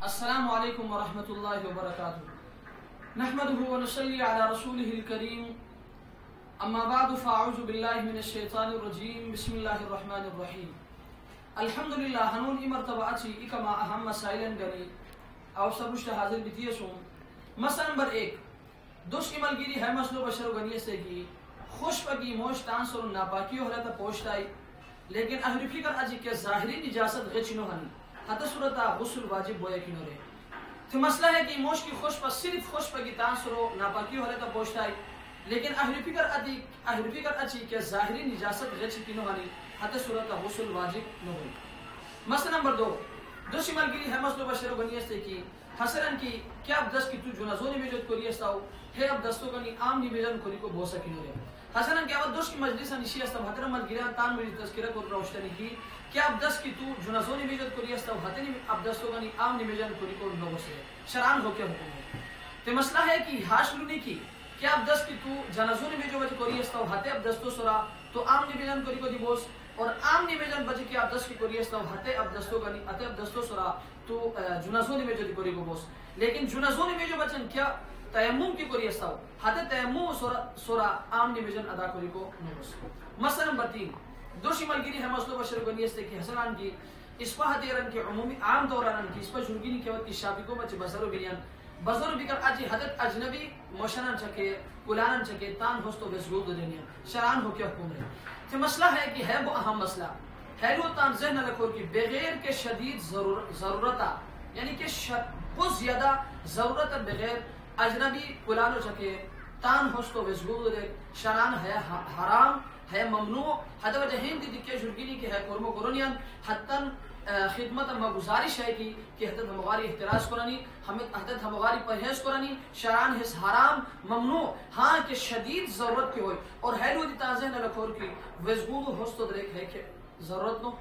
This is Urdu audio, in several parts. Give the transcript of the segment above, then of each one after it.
السلام علیکم ورحمۃ اللہ وبرکاتہ نحمده ونصلی علی رسوله الکریم اما بعد فاعوذ باللہ من الشیطان الرجیم بسم اللہ الرحمن الرحیم الحمدللہ ہنون ای مرتبہ اچھی اکما اہم مسائلن گنی او سرشت حاضر بیتیسون مسئلہ نمبر 1 دوش عمل گیری ہے مسلو بشر گنی سے کی خوش پگی موش تانسر ناپاکی ہو رہتا پوشتائی لیکن اہل فکر اجی کے ظاہری نجاست غچنو ہنی حتی صورتا غسل واجب بویا کی نورے تو مسئلہ ہے کہ موش کی خوش پر صرف خوش پر کی تانسرو ناپاکی ہو رہتا پوشتائی لیکن اہل فکر اچھی کہ ظاہری نجاست غچ کی نوانی حتی صورتا غسل واجب نہ ہوئی. مسئلہ نمبر 2 دو شمال گیری ہے مسلو بشر گنیستے کی حسرن کی کیا اب دست کی تو جنازونی میجود کوریستاو ہے اب دستو گنی عام نیمیجن کوری کو بوسا کی نورے حسنن کیا اب دوش کی مجلسا نشی استم حتر مل گیران تان مجلس تذکرہ کو روشتنی کی کیا اب دست کی تو جنازونی میجود کوری استاو حتنی اب دستو گنی عام نیمیجن کوری کو نوسے شران ہو کے حکم ہے. تو مسئلہ ہے کہ ہاش لونی کی کیا اب دست کی تو جنازونی میجود کوری استاو حتے اب دستو سرا تو عام نیمیجن کوری کو دی بوس اور عام نیمیجن بچے کہ اب دست کی کوری استاو حتے اب دستو گنی حتے اب دستو سرا تو جنازونی میجود کوری کو بوس لیکن جنازونی میجود بچن کیا تیمم کی کوری استاو حتی تیمم سورا عام نیمیجن ادا کوری کو نوس. مسئلہ نمبر 3 دو شمال گیری ہے مسلو بشر گنیستے کی حسنان کی اسپا حتیرن کی عمومی عام دورانن کی اسپا جرگینی کی وقت کی شاپی کو بچے بزرو بینیان بزرو بکر آجی حدد اجنبی موشنان چکے کلانن چکے تان ہوستو بزگود دینیان شران ہو کے حکوم ہے. تو مسئلہ ہے کہ ہے وہ اہم مسئلہ ہے لو تان ذہن رکھو کہ بغیر کے شدید ضرورتا یعنی کہ بہت زیادہ ضرورت بغیر اجنبی کلانو چکے تان ہوستو بزگود دے شران ہے حرام ہے ممنوع حد وجہ ہندی دکے جرگینی کی ہے کرمو کرونیان حتن خدمت اما گزارش ہے کہ حدد ہمغاری احتراز کرانی حدد ہمغاری پرہیز کرانی شران ہے حرام ممنوع ہاں کہ شدید ضرورت کی ہوئی اور حیلو دی تازہ نہ لکھور کی وزگود ہوستو دریک ہے کہ ضرورت نو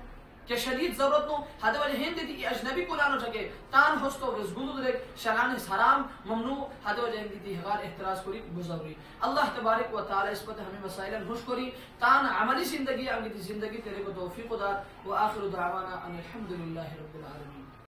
کہ شدید ضرورت نو حد وجہ ہندی دی اجنبی کلانو چکے تان ہوستو وزگود دریک شران ہے حرام ممنوع حد وجہ ہندی دی ہغار احتراز کری بزرگی. اللہ تبارک و تعالی اس پر ہمیں مسائل خوش کری تان عملی زندگی انگی دی زندگی تیرے کو توفیق دار و آخر دعوانا ان الحمدللہ رب العالمین.